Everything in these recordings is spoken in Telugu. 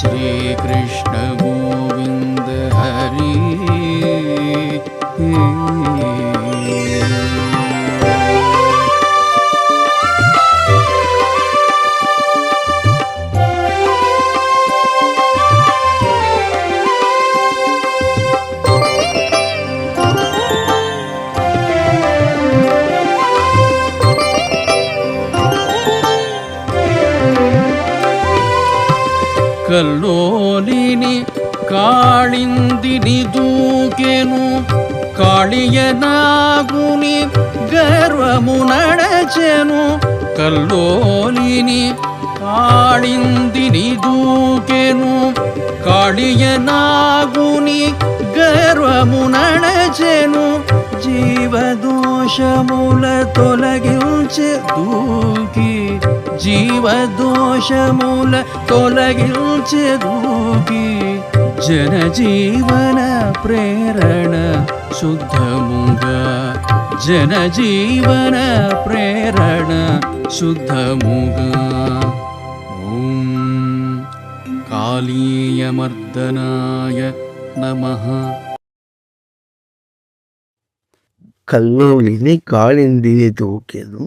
श्रीकृष्ण गोविन्द हरि। కల్లోలిని కాళిందిని దూకెను, కాళియనాగుని గర్వము నడచెను. కల్లోలిని కాళిందిని దూకెను, కాళియనాగుని గర్వము నడచెను. జీవదోషముల తొలగించే దూకి, జీవదోషముల తొలగించే దూకి, జనజీవన ప్రేరణ శుద్ధముగా, జనజీవన ప్రేరణ శుద్ధముగా. ఓం కాళీయమర్దనాయ నమః. కల్లోలిని కాళిందిని దూకెను,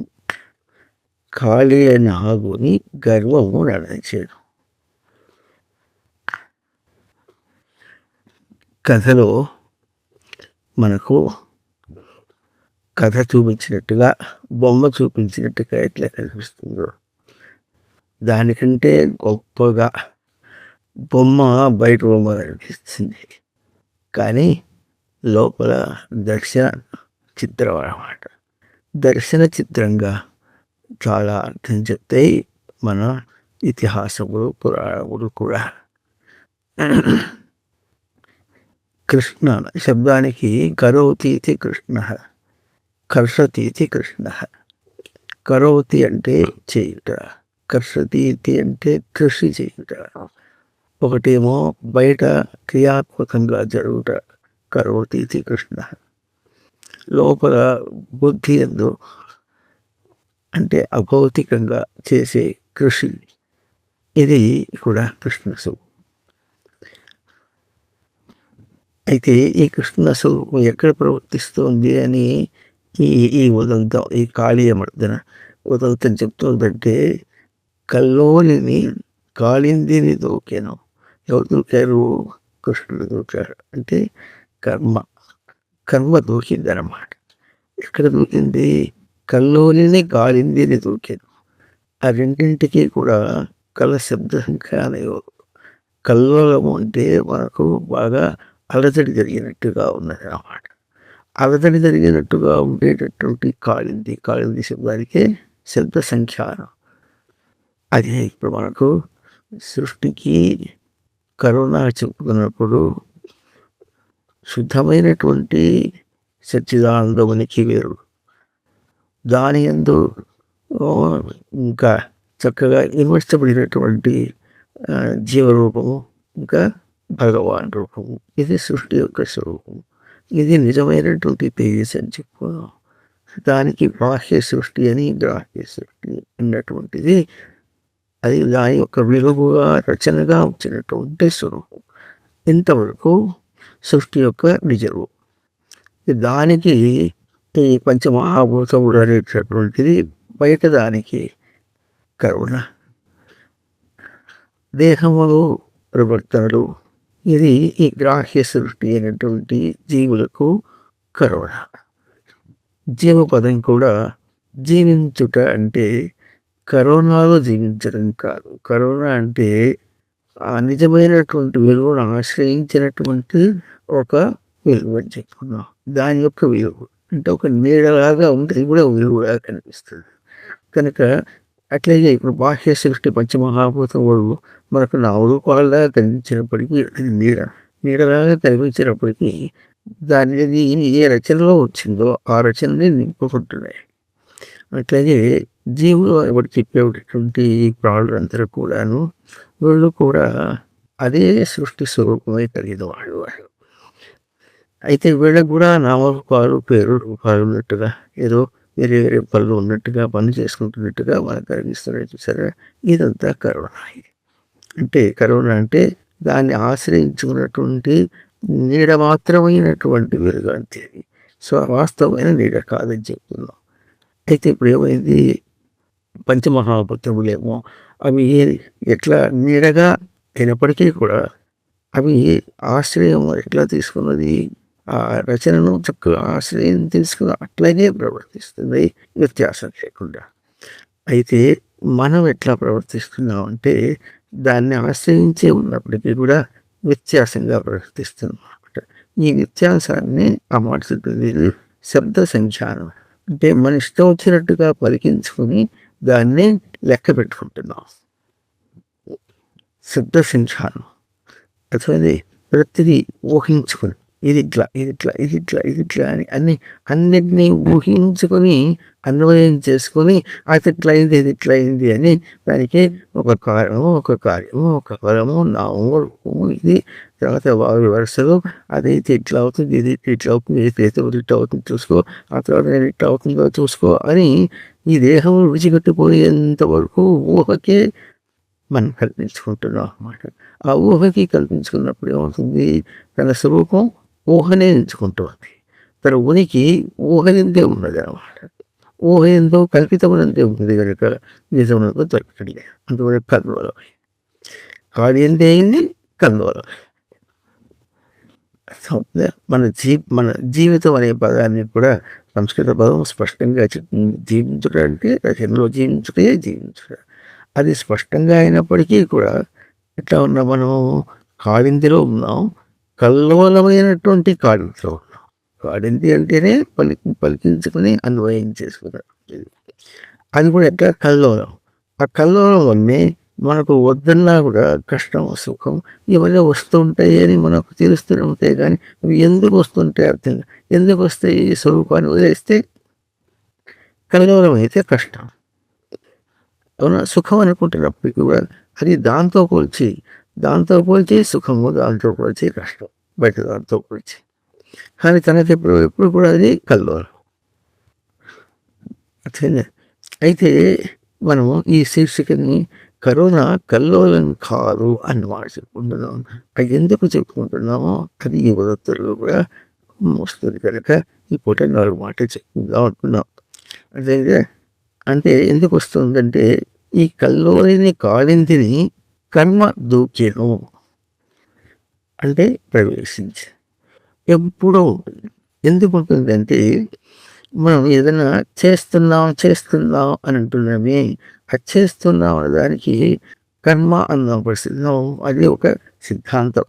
కాళియనాగుని గర్వము నడచెను. కథలో మనకు కథ చూపించినట్టుగా, బొమ్మ చూపించినట్టుగా ఎట్లా కనిపిస్తుందో దానికంటే గొప్పగా బొమ్మ బయట బొమ్మ కనిపిస్తుంది, కానీ లోపల దర్శన చిత్రం అన్నమాట. దర్శన చిత్రంగా చాలా అర్థం చెప్తాయి మన ఇతిహాసములు, పురాణములు కూడా. కృష్ణ శబ్దానికి కరోతీతి కృష్ణ, కర్షతీతి కృష్ణ. కరోతి అంటే చేయుట, కర్షతీతి అంటే కృషి చేయుట. ఒకటేమో బయట క్రియాత్మకంగా జరుగుట, కరోతీతి కృష్ణ. లోపల బుద్ధి ఎందు అంటే అభౌతికంగా చేసే కృషి, ఇది కూడా కృష్ణ స్వరూపం. అయితే ఈ కృష్ణ స్వరూపం ఎక్కడ ప్రవర్తిస్తుంది అని ఈ ఉదంతం, ఈ కాళీయమర్దన ఉదంతం చెప్తుందంటే, కల్లోలిని కాళిందిని దూకెను. ఎవరు దూకారు? కృష్ణుడు దూకారు. అంటే కర్మ, కర్మ దూకింది అన్నమాట. ఎక్కడ దూకింది? కల్లోలిని కాళిందిని దూకెను. ఆ రెండింటికి కూడా కల శబ్ద సంఖ్యానయో. కల్లోలము అంటే మనకు బాగా అలజడి జరిగినట్టుగా ఉన్నది అన్నమాట. అలజడి జరిగినట్టుగా ఉండేటటువంటి కాళింది, కాళింది శబ్దానికే శబ్ద సంఖ్యానం. అదే ఇప్పుడు మనకు సృష్టికి కరోనా చెప్పుకున్నప్పుడు శుద్ధమైనటువంటి సచ్చిదానందమునికి వేరు, దాని యందు ఇంకా చక్కగా ఇమర్చబడినటువంటి జీవరూపము, ఇంకా భగవాన్ రూపము. ఇది సృష్టి యొక్క స్వరూపం. ఇది నిజమైనటువంటి తేజస్ అని చెప్పుకున్నాం. దానికి బాహ్య సృష్టి అని, గ్రాహ్య సృష్టి అన్నటువంటిది అది దాని యొక్క విలువగా రచనగా వచ్చినటువంటి స్వరూపం. ఇంతవరకు సృష్టి యొక్క నిజరూపం. దానికి ఈ పంచమహాభూతములు అనేటటువంటిది బయట దానికి కరుణ, దేహములు ప్రవర్తనలు, ఇది ఈ గ్రాహ్య సృష్టి అయినటువంటి జీవులకు కరుణ. జీవపదం కూడా జీవించుట అంటే కరోనాలో జీవించడం కాదు. కరోనా అంటే ఆ నిజమైనటువంటి విలువను ఆశ్రయించినటువంటి ఒక విలువ అని చెప్పుకున్నాం. దాని యొక్క విలువ అంటే ఒక నీడలాగా ఉంటుంది, కూడా విలువగా కనిపిస్తుంది. కనుక అట్లాగే ఇప్పుడు బాహ్య సృష్టి పంచమహాభూతములు మనకు నాలుగు రూపాయలాగా కనిపించినప్పటికీ, నీడలాగా కనిపించినప్పటికీ దాని ఏ రచనలో వచ్చిందో ఆ రచనని నింపుకుంటున్నాయి. అట్లాగే జీవులు ఎవరు చెప్పేటటువంటి ప్రాణులు అందరూ కూడాను, వీళ్ళు కూడా అదే సృష్టి స్వరూపమై కలిగిన వాళ్ళు. అయితే వీళ్ళకు కూడా నామరూపాలు, పేరు రూపాలు ఉన్నట్టుగా, ఏదో వేరే వేరే పనులు ఉన్నట్టుగా, పని చేసుకుంటున్నట్టుగా మనకు కనిపిస్తున్నాయి. చూసారా? ఇదంతా కరుణ. అంటే కరోనా అంటే దాన్ని ఆశ్రయించుకున్నటువంటి నీడ మాత్రమైనటువంటి వెలుగు అంతే. సో వాస్తవమైన నీడ కాదని చెప్తున్నాం. అయితే ఇప్పుడు ఏమైంది, పంచమహాభూతములేమో అవి ఎట్లా నీడగా అయినప్పటికీ కూడా అవి ఆశ్రయం ఎట్లా తీసుకున్నది, ఆ రచనను చక్కగా ఆశ్రయం తీసుకుని అట్లనే ప్రవర్తిస్తుంది వ్యత్యాసం లేకుండా. అయితే మనం ఎట్లా ప్రవర్తిస్తున్నాం అంటే దాన్ని ఆశ్రయించే ఉన్నప్పటికీ కూడా వ్యత్యాసంగా ప్రవర్తిస్తున్నాం అనమాట. ఈ వ్యత్యాసాన్ని అమర్చుతుంది శబ్ద సంఖ్యానం. అంటే మన ఇష్టం వచ్చినట్టుగా పలికించుకొని దాన్ని లెక్క పెట్టుకుంటున్నాం. శబ్ద సంఖ్యానం అదే ప్రతిదీ ఊహించుకొని ఇది ఇట్లా ఇది ఇట్లా ఇది ఇట్లా ఇది ఇట్లా అని అన్నిటినీ ఊహించుకొని అన్వయం చేసుకొని అది ఇట్లా అయింది ఇది ఇట్లా అయింది అని దానికి ఒక కారణము ఒక కార్యము ఒక ఫలము నామము రూపము ఇది తర్వాత వారి వరుసలు అదైతే ఇట్లా అవుతుంది ఇది ఇట్లా అవుతుంది ఏదైతే ఇట్లా అవుతుంది చూసుకో, ఆ తర్వాత నేను ఇట్లా అవుతుందో చూసుకో అని ఈ దేహం విడిచిపెట్టిపోయేంత వరకు ఊహకే మనం కల్పించుకుంటున్నాం అన్నమాట. ఆ ఊహకి కల్పించుకున్నప్పుడు ఏమవుతుంది, తన స్వరూపం ఊహనే ఎంచుకుంటుంది. తన ఉనికి ఊహనిందే ఉన్నది అన్నమాట. ఊహ ఎంతో కల్పితమునందే ఉన్నది కనుక నిజమునకు దొరకడి. అందువల్ల కన్నువలం కాడి ఎంతే అయింది కన్నువలం. మన జీవితం అనే పదాన్ని కూడా సంస్కృత పదం స్పష్టంగా చెప్తుంది. జీవించుట అంటే రచనలో జీవించుటే జీవించుట. అది స్పష్టంగా అయినప్పటికీ కూడా ఎట్లా ఉన్నాం, మనము కాడిందిలో ఉన్నాం, కల్లోలమైనటువంటి కాడిందిలో ఉన్నాం. కాడింది అంటేనే పలికించుకుని అన్వయం చేసుకున్నాం. అది కూడా ఎట్లా కల్లోలం. ఆ కల్లోలం వల్లే మనకు వద్దన్నా కూడా కష్టం సుఖం ఇవన్నీ వస్తుంటాయి అని మనకు తెలుస్తూనే ఉంటాయి. కానీ అవి ఎందుకు వస్తుంటాయి అర్థం, ఎందుకు వస్తాయి, స్వరూపాన్ని వదిలేస్తే కల్లోలం అయితే కష్టం. అవునా, సుఖం అనుకుంటున్నప్పటికీ కూడా అది దాంతో పోల్చి సుఖము, దాంతో పోల్చి కష్టం, బయట దాంతో పోల్చి. కానీ తనకి ఎప్పుడు కూడా అది కల్లోలం. అయితే మనము ఈ శీర్షికని కరోనా కల్లోలం కాదు అన్నమాట చెప్పుకుంటున్నాం. అది ఎందుకు చెప్పుకుంటున్నామో అది ఈ ఉదత్తుల్లో కూడా వస్తుంది కనుక ఈ పూట 4 మాటలు చెప్పుకుందాం అనుకున్నాం. అంటే ఎందుకు వస్తుందంటే ఈ కల్లోలిని కాలిందిని కర్మ దూకెను అంటే ప్రవేశించి ఎప్పుడో ఉంటుంది. ఎందుకు ఉంటుందంటే మనం ఏదైనా చేస్తున్నాం అని అంటున్నామే, అది చేస్తున్నాం అనే దానికి కర్మ అన్న పరిస్థితున్నాం. అది ఒక సిద్ధాంతం.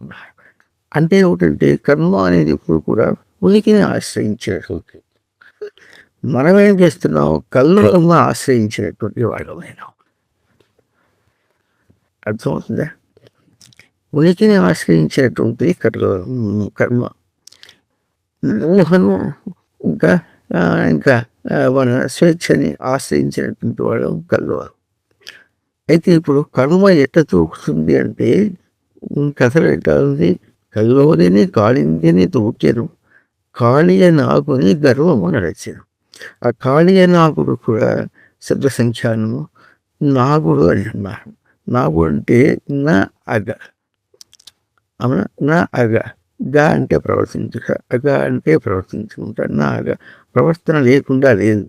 అంటే ఏమిటంటే కర్మ అనేది ఎప్పుడు కూడా ఉనికిని ఆశ్రయించినటువంటి, మనమేం చేస్తున్నాం, కల్లోలంగా ఆశ్రయించినటువంటి వాళ్ళమైనా. అర్థమవుతుందా? ఉనికిని ఆశ్రయించినటువంటి కర్మ ఊహను ఇంకా మన స్వేచ్ఛని ఆశ్రయించినటువంటి వాడు కల్లోలం. అయితే ఇప్పుడు కర్మ ఎట్లా తూకుతుంది అంటే కథలు ఎట్లా ఉంది, కల్లోలిని కాళిందిని తూకెను కాళీయ నాగుని గర్వము నడిచాను. ఆ కాళీయ నాగుడు కూడా శబ్ద సంఖ్యానము నాగుడు అని అన్నారు. నాగుడు అంటే నా అగ, అవునా, నా అగ, గా అంటే ప్రవర్తించుట, అగ అంటే ప్రవర్తించుకుంటా. నా అగ ప్రవర్తన లేకుండా లేదు,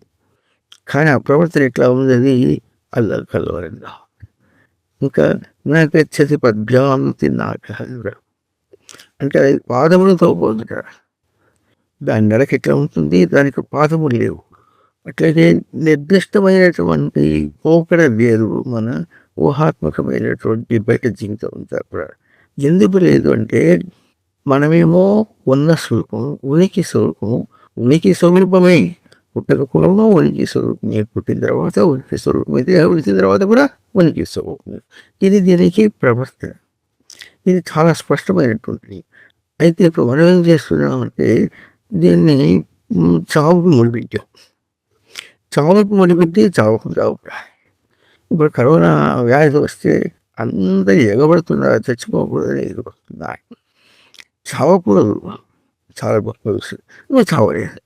కానీ ఆ ప్రవర్తన ఎట్లా ఉంది, అల్ల కల్లోలంగా. ఇంకా నాకు వచ్చేసి పద్భ్యాంతి నాక అంటే అది పాదములతో పోదుట. దాని నడక ఎట్లా ఉంటుంది, దానికి పాదములు లేవు. అట్లయితే నిర్దిష్టమైనటువంటి పోకడ లేదు మన ఊహాత్మకమైనటువంటి బయట జీవితం అంతా కూడా. ఎందుకు లేదు అంటే మనమేమో ఉన్న స్వరూపం, ఉనికి స్వరూపం, ఉనికి స్వరూపమే పుట్టకపోవడం ఉనికి స్వరూపమే, పుట్టిన తర్వాత ఉనికి స్వరూపమే, ఉనికి తర్వాత కూడా ఉనికి స్వరూపమే. ఇది దీనికి ప్రవర్తన. ఇది చాలా స్పష్టమైనటువంటిది. అయితే ఇప్పుడు మనం ఏం చేస్తున్నామంటే దీన్ని చావుకు ముడిపెట్టాం. చావుకు ముడిపెట్టి చావుకు ఇప్పుడు కరోనా వ్యాధి వస్తే అందరూ ఎగబడుతున్నారు, చచ్చిపోకూడదని ఎగబడుతున్నారు. చావకూడదు, చాలా గొప్ప విషయం. నువ్వు చావలేదు.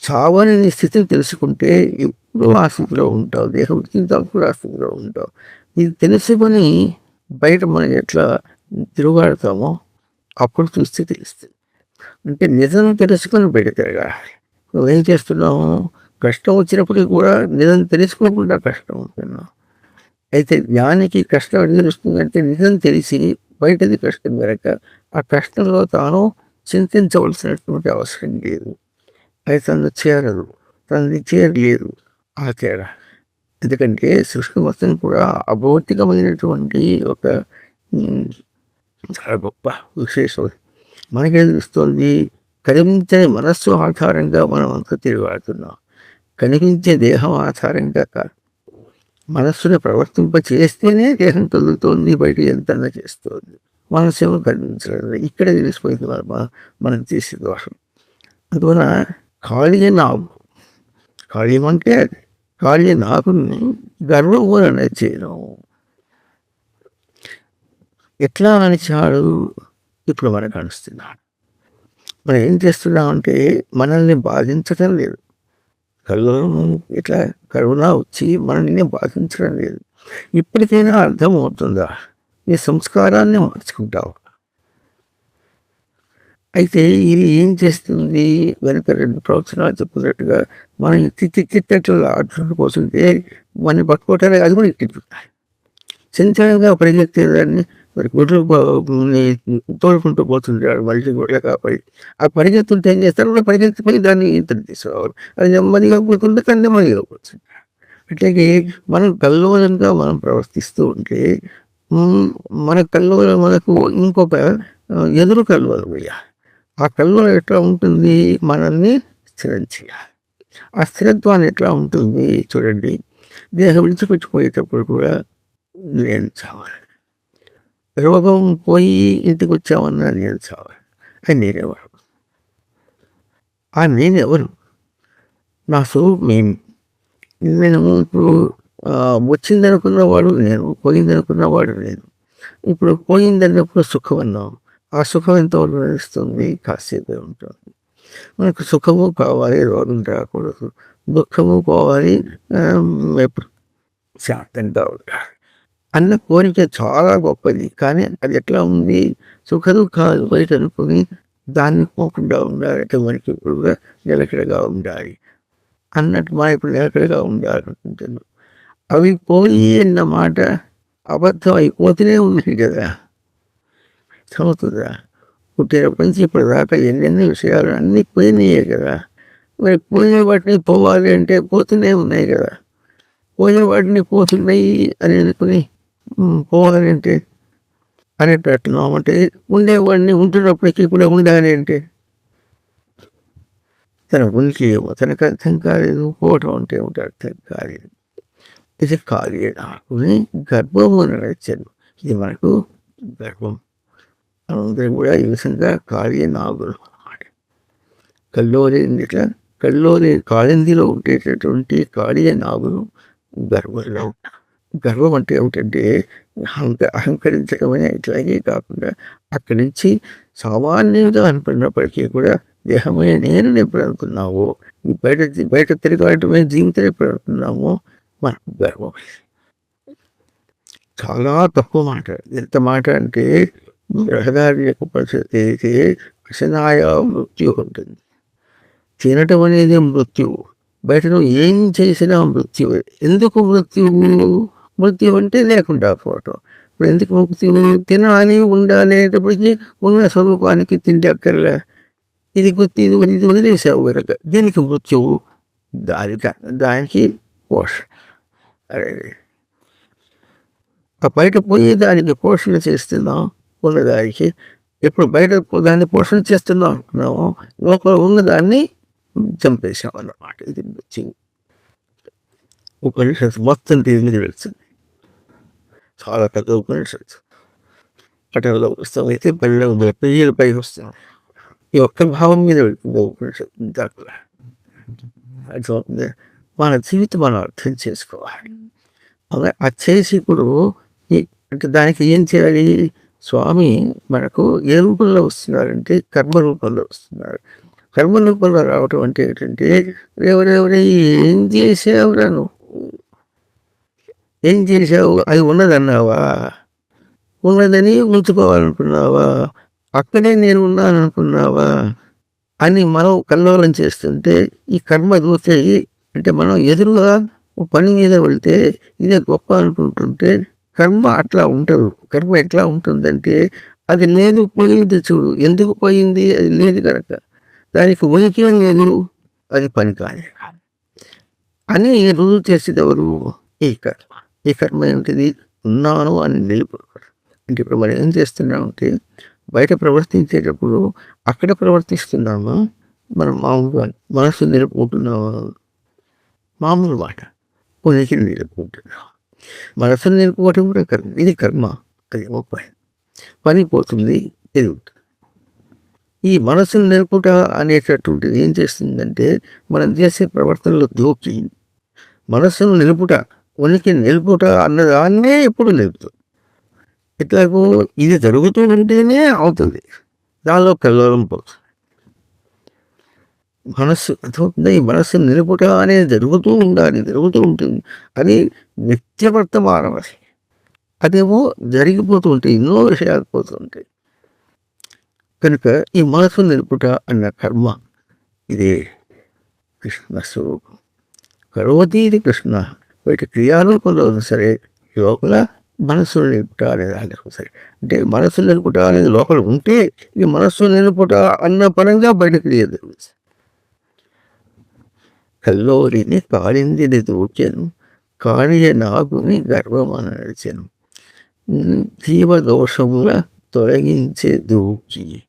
చావని స్థితిని తెలుసుకుంటే ఎప్పుడు ఆ స్థితిలో ఉంటావు, దేహం కూడా ఆ స్థితిలో ఉంటావు. ఇది తెలుసుకొని బయట మనం ఎట్లా తిరుగాడుతామో అప్పుడు చూస్తే తెలుస్తుంది. అంటే నిజం తెలుసుకొని బయట తిరగాలి. నువ్వేం చేస్తున్నావు? కష్టం వచ్చినప్పటికి కూడా నిజం తెలుసుకోకుండా కష్టం ఉంటున్నావు. అయితే జ్ఞానికి కష్టం ఎట్లా తెలుస్తుందంటే నిజం తెలిసి బయటది కష్టం కనుక ఆ కష్టంలో తాను చింతించవలసినటువంటి అవసరం లేదు. అది తను చేరదు, తనది చేరలేదు ఆ తేడా. ఎందుకంటే సృష్టి మొత్తం కూడా అభౌతికమైనటువంటి ఒక చాలా గొప్ప విశేషం. మనకేం తెలుస్తుంది? కనిపించని మనస్సు ఆధారంగా మనం అంతా తిరిగాడుతున్నాం. కనిపించే దేహం ఆధారంగా కాదు. మనస్సును ప్రవర్తింప చేస్తేనే దేహం కలుగుతోంది, బయట ఎంతన్నా చేస్తుంది. మనస్సేమో కనిపించలేదు. ఇక్కడే తెలిసిపోయింది మనం చేసే దోషం. అందువల్ల ఖాళీ నాగు, ఖాళీ అంటే ఖాళీ నాగుని గర్వం అనేది చేయడం. ఎట్లా అనిచాడు? ఇప్పుడు మనకు అనిస్తున్నాడు. మనం ఏం చేస్తున్నామంటే మనల్ని బాధించడం లేదు. ఇట్లా కరోనా వచ్చి మనల్ని బాధించడం లేదు. ఇప్పటికైనా అర్థమవుతుందా? నీ సంస్కారాన్ని మార్చుకుంటావు. అయితే ఇది ఏం చేస్తుంది? వెనక 2 ప్రవచనాలు చెప్పుకున్నట్టుగా మనం తిట్టట్లు ఆటలు పోతుంటే మనం పట్టుకోవటానికి అది కూడా ఎక్కించుకుంటాయి. చంచలంగా పరిగెత్తేదాన్ని మరి గుడ్లు తోడుకుంటూ పోతుంటాడు మళ్ళీ గుడ్ల కాపరి. ఆ పరిగెత్తుంటే ఏం చేస్తారు? కూడా పరిగెత్తిపోయి దాన్ని ఇతరు తీసుకోవాలి. అది నెమ్మదిగా పోతుంటే కానీ నెమ్మదిగా పోతుంది. అట్లాగే మనం కల్లోలంగా మనం ప్రవర్తిస్తూ ఉంటే మన కల్లోల మనకు ఇంకొక ఎదురు కల్లోలం వేయాలి. ఆ కల్లోలం ఎట్లా ఉంటుంది? మనల్ని స్థిరం చేయాలి. ఆ స్థిరత్వాన్ని ఎట్లా ఉంటుంది చూడండి. దేహం విడిచిపెట్టిపోయేటప్పుడు కూడా నేను చావాలి. రోగం పోయి ఇంటికి వచ్చామన్నా నేను చావాలి. అది నేనెవరు? ఆ నేనెవరు? నా స్వరూపం ఏమి? నేను ఇప్పుడు వచ్చిందనుకున్నవాడు నేను, పోయిందనుకున్నవాడు నేను. ఇప్పుడు పోయిందన్నప్పుడు సుఖం అన్నాం. ఆ సుఖం ఎంతవరకు నడుస్తుంది? కాసేపే ఉంటుంది. మనకు సుఖము కావాలి, రోగం రాకూడదు. దుఃఖము పోవాలి, ఎప్పుడు శాంతంగా ఉండాలి అన్న కోరిక చాలా గొప్పది. కానీ అది ఎట్లా ఉంది? సుఖ దుఃఖాలు బయట అనుకుని దాన్ని పోకుండా ఉండాలి. అంటే మనకి ఇప్పుడు నిలకడగా ఉండాలి అన్నట్టు మనం ఇప్పుడు నిలకడగా ఉండాలనుకుంటున్నాం. అవి పోయి అన్న మాట అబద్ధం అయిపోతూనే ఉన్నాయి కదా. అవుతుందా? పుట్టినప్పటి నుంచి ఇప్పుడు దాకా ఎన్నెన్ని విషయాలు అన్నీ పోయినాయే కదా. మరి పోయిన వాటిని పోవాలి అంటే పోతూనే ఉన్నాయి కదా. పోయిన వాటిని పోతున్నాయి అని అనుకుని పోవాలి అంటే అనేటట్టున్నాం. అంటే ఉండేవాడిని ఉంటున్నప్పటికీ కూడా ఉండాలి అంటే తన ఉనికి ఏమో తనకు అర్థం కాలేదు. పోవటం అంటే ఏమిటో అర్థం కాలేదు. ఇది ఖాళీ నాకుని గర్భము నడిచాను. ఇది మనకు గర్భం. అందరం కూడా ఈ విధంగా ఖాళీ నాగులు అన్నమాట. కల్లోని కాళిందిలో ఉండేటటువంటి ఖాళీ నాగులు గర్వంలో ఉంటారు. గర్వం అంటే ఏమిటంటే అహంకరించడమనే ఇట్లాగే కాకుండా అక్కడి నుంచి సామాన్యంగా అనుకున్నప్పటికీ కూడా దేహమే నేను ఎప్పుడు అనుకున్నావో, బయట తిరగడమే జీవితం ఎప్పుడు అనుకున్నామో మనకు గర్వం. చాలా తక్కువ మాట. ఎంత మాట అంటే రహదారి యొక్క పరిస్థితి అయితే అసనాయ మృత్యు ఉంటుంది. తినటం అనేది మృత్యువు. బయట నువ్వు ఏం చేసినా మృత్యువు. ఎందుకు మృత్యువు? మృత్యు అంటే లేకుండా పోవటం. ఇప్పుడు ఎందుకు మృత్యువు? తినాలి, ఉండాలేటప్పటికీ ఉన్న స్వరూపానికి తిండి అక్కర్లే. ఇది వదిలేసావు కనుక దీనికి మృత్యువు. దానికి పోషణ. అరే ఆ బయట పోయి దానికి పోషణ చేస్తున్నాం. ఉన్నదానికి ఎప్పుడు బయట దాన్ని పోషణ చేస్తున్నాం అనుకున్నాము, లోపల ఉన్నదాన్ని చంపేసాం అన్నమాట. ఇది మృత్యువు. ఉపనిషత్తు మొత్తం దీని మీద వెళ్తుంది. చాలా పెద్ద ఉపనిషత్తు. పట్టణంలో పుస్తకం అయితే పెళ్ళ పైకి వస్తాం. ఈ ఒక్క భావం మీద వెళ్తుంది ఉపనిషత్తు దాకా. అది మన జీవితం మనం అర్థం చేసుకోవాలి. అలా అది చేసి ఇప్పుడు అంటే దానికి ఏం చేయాలి? స్వామి మనకు ఏ రూపంలో వస్తున్నారంటే కర్మ రూపంలో వస్తున్నారు. కర్మ రూపంలో రావటం అంటే ఏంటంటే ఎవరెవరే ఏం చేసావురా నువ్వు? ఏం చేసావు? అది ఉన్నదన్నావా? ఉన్నదని ఉంచుకోవాలనుకున్నావా? అక్కడే నేను ఉన్నాననుకున్నావా? అని మనం కల్లోలం చేస్తుంటే ఈ కర్మ దూకే అంటే మనం ఎదురుగా ఓ పని మీద వెళ్తే ఇదే గొప్ప అనుకుంటుంటే కర్మ అట్లా ఉండదు. కర్మ ఎట్లా ఉంటుందంటే అది లేదు పోయింది చూడు. ఎందుకు పోయింది? అది లేదు కనుక. దానికి ఉనికి లేదు, అది పని కాదు అని రుజువు చేసేది ఎవరు? ఈ కర్మ. ఈ కర్మ ఏంటిది? ఉన్నాను అని నిలుపు. అంటే ఇప్పుడు మనం ఏం చేస్తున్నామంటే బయట ప్రవర్తించేటప్పుడు అక్కడ ప్రవర్తిస్తున్నామా? మనం మామూలుగా మనసు నిలుపుకుంటున్నామా? మామూలు మాట. ఉనికిని నిలుపుకుంటున్నాం. మనసును నిలుపుకోవటం కూడా కర్మ. ఇది కర్మ. అది పని. పని పోతుంది, ఎదుగుతుంది. ఈ మనసును నిలుపుట అనేటటువంటిది ఏం చేస్తుందంటే మనం చేసే ప్రవర్తనలో దూకి మనస్సును నిలుపుట, ఉనికి నిలుపుట అన్నదాన్నే ఎప్పుడు నిలుపుతుంది. ఇట్లాగో ఇది జరుగుతుందంటేనే అవుతుంది. దానిలో కల్లోలం పోతుంది. మనస్సు అర్థమవుతుంది. ఈ మనస్సు నిలుపుట అనేది జరుగుతూ ఉండాలి, జరుగుతూ ఉంటుంది. అది నిత్యవర్తమానం. అదేమో జరిగిపోతూ ఉంటాయి, ఎన్నో విషయాలు పోతూ ఉంటాయి. కనుక ఈ మనసు నిలుపుట అన్న కర్మ ఇది కృష్ణ స్వరూపం. కరోతి ఇది కృష్ణ. వీటి క్రియారూపంలో సరే లోపల మనస్సు నిలుపుట అనేది సరే. అంటే మనస్సు నిలుపుట అనేది లోపల ఉంటే ఈ మనస్సు నిలుపుట అన్న పరంగా బయట క్రియ జరుగుతుంది. కల్లోరిని కాళిందిని దూచెను, కాళియ నాగుని గర్వమన నడిచెను, జీవదోషముల తొలగించే దూకి.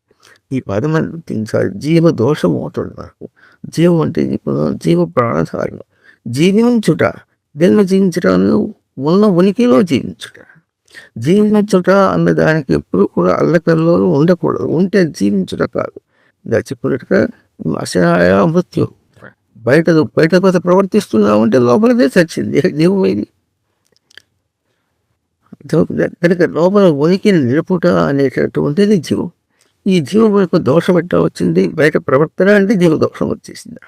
ఈ పదం గుర్తించాలి. జీవదోషం అవుతుంది మనకు. జీవం అంటే జీవ ప్రాణధారణ. జీవించుట, దేనిలో జీవించటాన్ని ఉన్న ఉనికిలో జీవించుట. జీవించుట అన్నదానికి ఎప్పుడు కూడా అల్లకల్లో ఉండకూడదు. ఉంటే జీవించుట కాదు. చెప్పినట్టుగా అసహాయ మృత్యు. బయట కొత్త ప్రవర్తిస్తున్నావు అంటే లోపలదే చచ్చింది జీవమైంది. కనుక లోపల ఉనికిని నిలుపుట అనేటటువంటిది జీవం. ఈ జీవం యొక్క దోషం ఎట్లా వచ్చింది? బయట ప్రవర్తన అంటే జీవ దోషం వచ్చేసింది.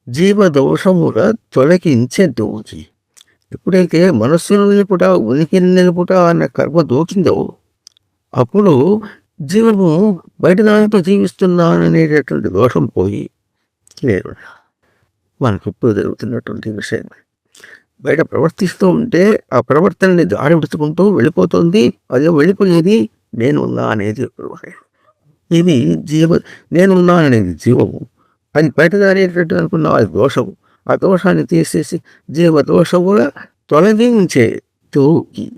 జీవదోషముల తొలగించే దోచి. ఎప్పుడైతే మనస్సును నిలుపుట, ఉనికిని నిలుపుట అన్న కర్మ దోచిందో అప్పుడు జీవము బయట దానితో జీవిస్తున్నాననేటటువంటి దోషం పోయి లేదు. మనకు ఇప్పుడు జరుగుతున్నటువంటి విషయం. బయట ప్రవర్తిస్తూ ఉంటే ఆ ప్రవర్తనని దారి విడుచుకుంటూ వెళ్ళిపోతుంది. అదే వెళ్ళిపోయేది నేనున్నా అనేది. ఇది నేనున్నాననేది జీవము. అది బయట దారేటట్టు అనుకున్న అది దోషము. ఆ దోషాన్ని తీసేసి జీవ దోషము కూడా తొలగించే తోకి.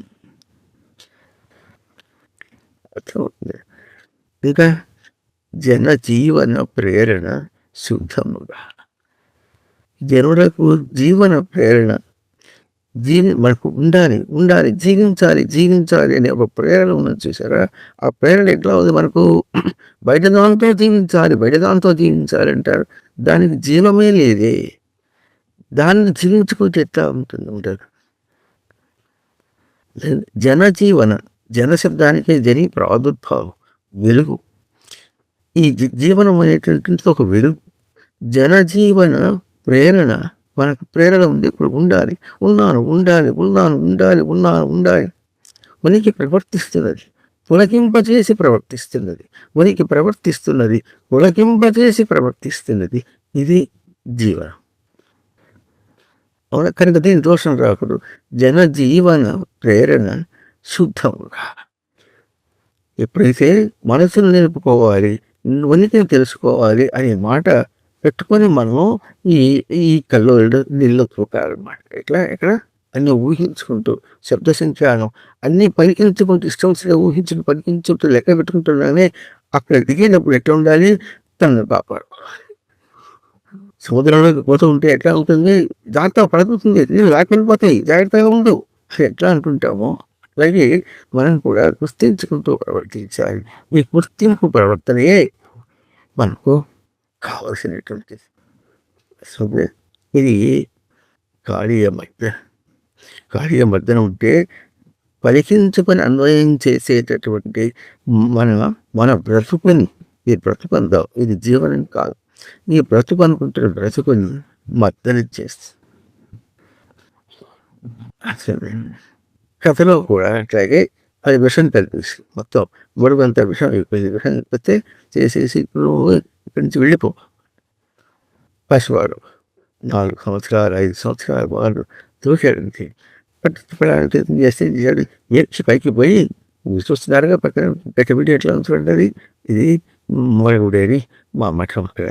ఇంకా జనజీవన ప్రేరణ శుద్ధముగా. జనులకు జీవన ప్రేరణ మనకు ఉండాలి, జీవించాలి అనే ఒక ప్రేరణ ఉన్నది చూసారా? ఆ ప్రేరణ ఎట్లా ఉంది మనకు? బయట దాంతో జీవించాలి అంటారు. దానికి జీవమే లేదే. దాన్ని జీవించుకుంటే ఎట్లా ఉంటుంది? జనజీవన, జనశబ్దానికి జని ప్రాదుర్భావం, వెలుగు. ఈ జీవనం అనేటువంటి ఒక వెలుగు. జనజీవన ప్రేరణ, మనకు ప్రేరణ ఉంది. ఇప్పుడు ఉండాలి. ఉనికి ప్రవర్తిస్తున్నది, పులకింపచేసి ప్రవర్తిస్తున్నది. ఉనికి ప్రవర్తిస్తున్నది, పులకింపచేసి ప్రవర్తిస్తున్నది. ఇది జీవనం. కనుక దీని దోషం రాకూడదు. జనజీవన ప్రేరణ శుద్ధముగా. ఎప్పుడైతే మనసును నిలుపుకోవాలి, ఉనికిని తెలుసుకోవాలి అనే మాట పెట్టుకొని మనము ఈ కళ్ళు నీళ్ళు తూకాలన్నమాట. ఇక్కడ అన్నీ ఊహించుకుంటూ శబ్ద సంఖ్యానం అన్నీ పలికించుకుంటూ ఇష్టం వచ్చిన పలికించుకుంటూ లెక్క పెట్టుకుంటున్నానే అక్కడ దిగేటప్పుడు ఎట్లా ఉండాలి? తనను కాపాడుకోవాలి. సముద్రంలోకి పోతూ ఉంటే ఎట్లా ఉంటుంది? దాంతో పడుతుంది, నీళ్ళు వెళ్ళిపోతాయి, జాగ్రత్తగా ఉండవు. ఎట్లా అనుకుంటామో అలాగే మనం కూడా గుర్తించుకుంటూ ప్రవర్తించాలి. ఈ గుర్తింపు ప్రవర్తనే మనకు కావలసినటువంటి. ఇది కాళీయ మధ్యన ఉంటే పలికించుకొని అన్వయం చేసేటటువంటి మన బ్రతుకుని, ఈ బ్రతుకందా ఇది జీవనం కాదు. ఈ బ్రతుకు అనుకుంటున్న బ్రతుకుని మద్దతు చేస్తుంది. కథలో కూడా అట్లాగే అది విషం కలిపేసి మొత్తం బరువంతా విషం అయిపోయింది. విషం అయిపోతే చేసేసి నువ్వు ఇక్కడి నుంచి వెళ్ళిపో. పసివాడు 4 సంవత్సరాలు 5 సంవత్సరాలు వాడు చూశాడంతే. పట్టించుకోవడానికి చేస్తే చేశాడు. ఏడ్చి పైకి పోయి చూస్తున్నారుగా పక్కన గట్టిబిడ్డి ఎట్లా ఉంటుంటుంది. ఇది మొరగుడేని మా మఠం అక్కడ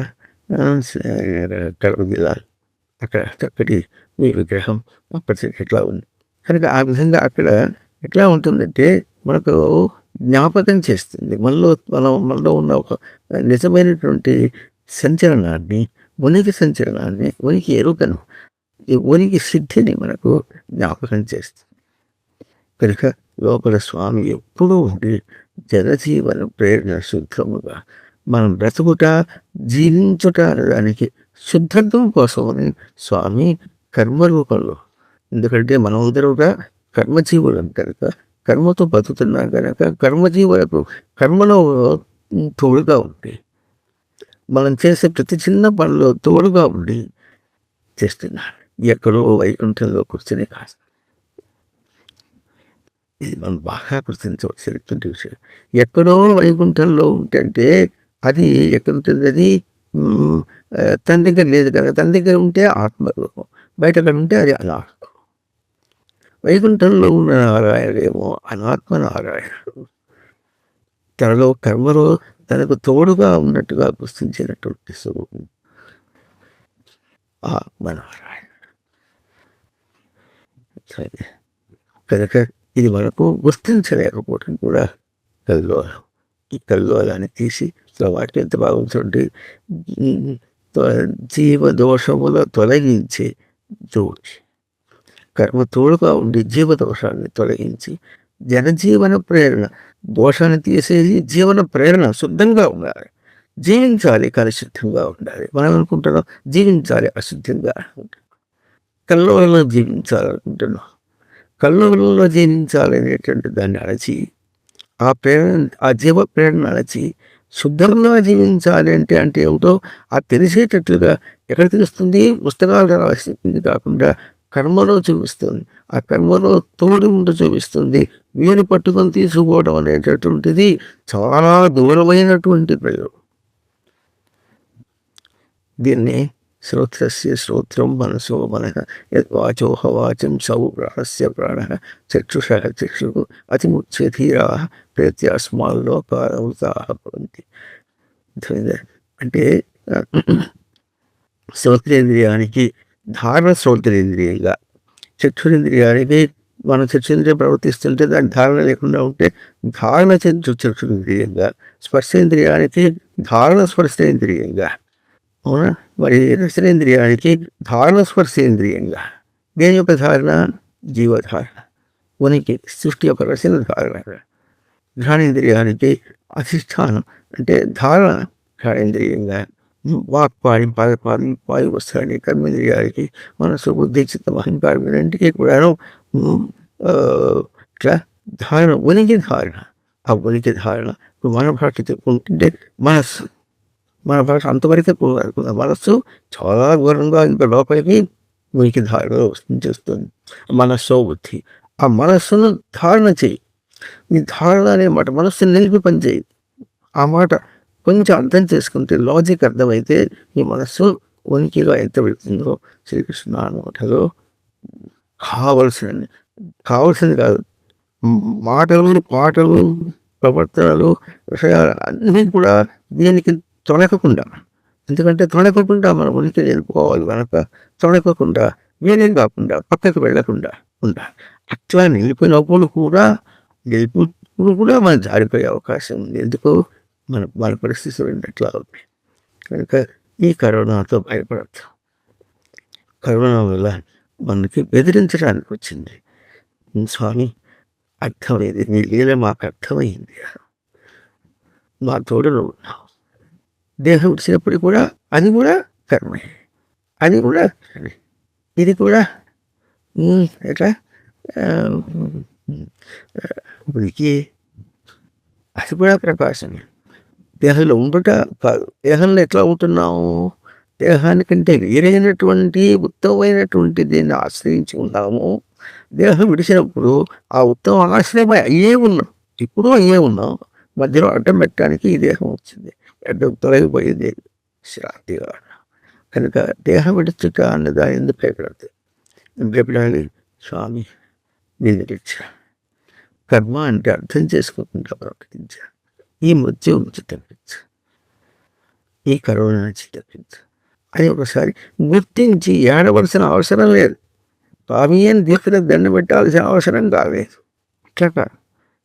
కడప జిల్లా అక్కడ చక్కటి మీ విగ్రహం ప్రత్యేక ఎట్లా ఉంది కనుక ఆ విధంగా అక్కడ ఎట్లా ఉంటుందంటే మనకు జ్ఞాపకం చేస్తుంది. మనలో ఉన్న ఒక నిజమైనటువంటి సంచలనాన్ని, ఉనికి ఎరుకను, ఈ ఉనికి సిద్ధిని మనకు జ్ఞాపకం చేస్తుంది. కనుక లోపల స్వామి ఎప్పుడూ ఉండి జనజీవన ప్రేరణ శుద్ధముగా మనం బ్రతుకుట జీవించుట అనడానికి శుద్ధత్వం కోసమని స్వామి కర్మరూపంలో, ఎందుకంటే మనమందరూగా కర్మజీవులం కనుక కర్మతో బతుకుతున్నాం కనుక కర్మజీవులకు కర్మలో తోడుగా ఉండి మనం చేసే ప్రతి చిన్న పనిలో తోడుగా ఉండి చేస్తున్నారు. ఎక్కడో వైకుంఠంలో కూర్చుని కాదు. ఇది మనం బాగా గుర్తించవలసినటువంటి విషయం. ఎక్కడో వైకుంఠంలో ఉంటే అది ఎక్కడ ఉంటుంది? అది తన దగ్గర లేదు కదా. తన దగ్గర ఉంటే ఆత్మరూపం, బయట ఉంటే అది అనాత్మ. వైకుంఠంలో ఉన్న నారాయణుడేమో అనాత్మ నారాయణుడు. తనలో కర్మలో తనకు తోడుగా ఉన్నట్టుగా గుర్తించినటువంటి స్వరూపం ఆత్మనారాయణుడు. సరే, కనుక ఇది మనకు గుర్తించలేకపోవడం కూడా కల్లోలం. ఈ కల్లోలాన్ని తీసి వాటికి ఎంత బాగుంటుంది. జీవదోషముల తొలగించి జోచి కర్మ తోడుగా ఉండి జీవదోషాన్ని తొలగించి జనజీవన ప్రేరణ, దోషాన్ని తీసేది జీవన ప్రేరణ. శుద్ధంగా ఉండాలి, జీవించాలి కానీ శుద్ధంగా ఉండాలి. మనం అనుకుంటున్నాం జీవించాలి అశుద్ధంగా, కల్లోలంలో జీవించాలనుకుంటున్నాం. కల్లోలంలో జీవించాలి అనేటువంటి దాన్ని అణచి ఆ ప్రేరణ, ఆ జీవ ప్రేరణ అణచి శుద్ధంగా జీవించాలి అంటే ఏమిటో ఆ తెలిసేటట్లుగా ఎక్కడ తెలుస్తుంది? పుస్తకాలు రాసింది కాకుండా కర్మలో చూపిస్తుంది. ఆ కర్మలో తోడు ఉంటూ చూపిస్తుంది. వీరు పట్టుకొని తీసుకోవడం అనేటటువంటిది చాలా దూరమైనటువంటి ప్రయోగం. దీన్ని శ్రోత్రస్య శ్రోత్రం మనసో మనః యద్వాచోహ వాచం సౌ ప్రాణస్య ప్రాణః చక్షుషః చక్షుః అతిముచ్య ధీరాః ప్రత్యస్మాల్లోకారవృతాః భవంతి. అంటే శ్రోత్రేంద్రియానికి ధారణ శ్రోత్రేంద్రియంగా, చక్షురింద్రియానికి మనం చక్షురింద్రియం ప్రవర్తిస్తుంటే దానికి ధారణ లేకుండా ఉంటే ధారణ చక్షురింద్రియంగా, స్పర్శేంద్రియానికి ధారణ స్పర్శేంద్రియంగా, అవునా? మరి రసనేంద్రియానికి ధారణ స్పర్శేంద్రియంగా. దేని యొక్క ధారణ? జీవధారణ, ఉనికి, సృష్టి యొక్క రసన ధారణ. ఘ్రాణేంద్రియానికి అధిష్టానం అంటే ధారణ ఘ్రాణేంద్రియంగా. వాక్పాడి పాదపాది వాయు వస్త్రాన్ని కర్మేంద్రియానికి మనసు బుద్ధి చిత్తం అహంకారం రెండింటికి కూడాను ఇట్లా ధారణ, ఉనికి ధారణ. ఆ ఉనికి ధారణ మన భాష చెప్పుకుంటుంటే మన భాష అంతవరకే పోగలుగుతుంది. మనస్సు చాలా దూరంగా ఇంకా లోపలికి ఉనికి ధారణ చేస్తుంది. మనస్సు బుద్ధి, ఆ మనస్సును ధారణ చేయి. ఈ ధారణ అనే మాట మనస్సుని నిలిపి పనిచేయి. ఆ మాట కొంచెం అర్థం చేసుకుంటే, లాజిక్ అర్థమైతే ఈ మనస్సు ఉనికిలో ఎంత వెళ్తుందో శ్రీకృష్ణ మాటలో కావలసింది కాదు, మాటలు పాటలు ప్రవర్తనలు విషయాలు అన్నీ కూడా దీనికి తొణకకుండా, ఎందుకంటే తొణకకుండా మనం ఉనికి నిలుపుకోవాలి కనుక తొణకకుండా, వేరే కాకుండా, పక్కకు వెళ్ళకుండా ఉండాలి. అట్లా నిలిపినప్పుడు కూడా మనం జారిపోయే అవకాశం ఉంది. ఎందుకు? మన పరిస్థితులు ఎట్లా ఉంది కనుక ఈ కరోనాతో భయపడద్దు. కరోనా వల్ల మనకి బెదిరించడానికి వచ్చింది. స్వామి అర్థమైంది, నీ లీల మాకు అర్థమైంది, మా తోడులో ఉన్నావు. దేహం వచ్చినప్పుడు కూడా అది కూడా కర్మే, అది కూడా ఇది కూడా ఎట్లా ఉనికి, అది కూడా ప్రకాశమే. దేహంలో ఉండుట కాదు, దేహంలో ఎట్లా ఉంటున్నాము? దేహానికంటే వేరైనటువంటి ఉత్తమమైనటువంటి దీన్ని ఆశ్రయించి ఉన్నాము. దేహం విడిచినప్పుడు ఆ ఉత్తమ ఆశ్రయమై అయ్యే ఉన్నాం, ఇప్పుడు అయ్యే ఉన్నాం, మధ్యలో అడ్డం పెట్టడానికి ఈ దేహం వచ్చింది, అడ్డం తొలగిపోయింది శాంతిగా. కనుక దేహం విడుచుట అన్న దాని ఎందుకు భయపడదు, భయపడాలి? స్వామి నిద్రించా కర్మ అంటే అర్థం చేసుకోకుండా ప్రవర్తించా, ఈ మృత్యు నుంచి తప్పించు, ఈ కరోనా నుంచి తప్పించు అని ఒకసారి గుర్తించి ఏడవలసిన అవసరం లేదు. స్వామి అని దీక్షలో దండ పెట్టాల్సిన అవసరం కాలేదు.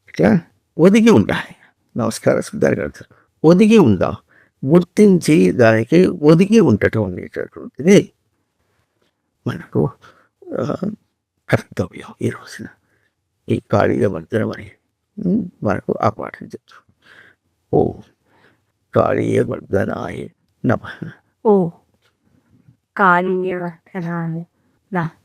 ఇట్లా ఒదిగి ఉండాలి. నమస్కారం సిద్ధార్థ గారు, ఒదిగి ఉందాం. గుర్తించి దానికి ఒదిగి ఉండటం అనేటటువంటిది మనకు కర్తవ్యం. ఈ రోజున ఈ కాళీయ మంత్రం అని మనకు ఆ పాఠం చెప్తాం. ఓ కాళీయ వర్ధనాయ నమః. ఓ కాళీయ వర్ధనాయ నమః.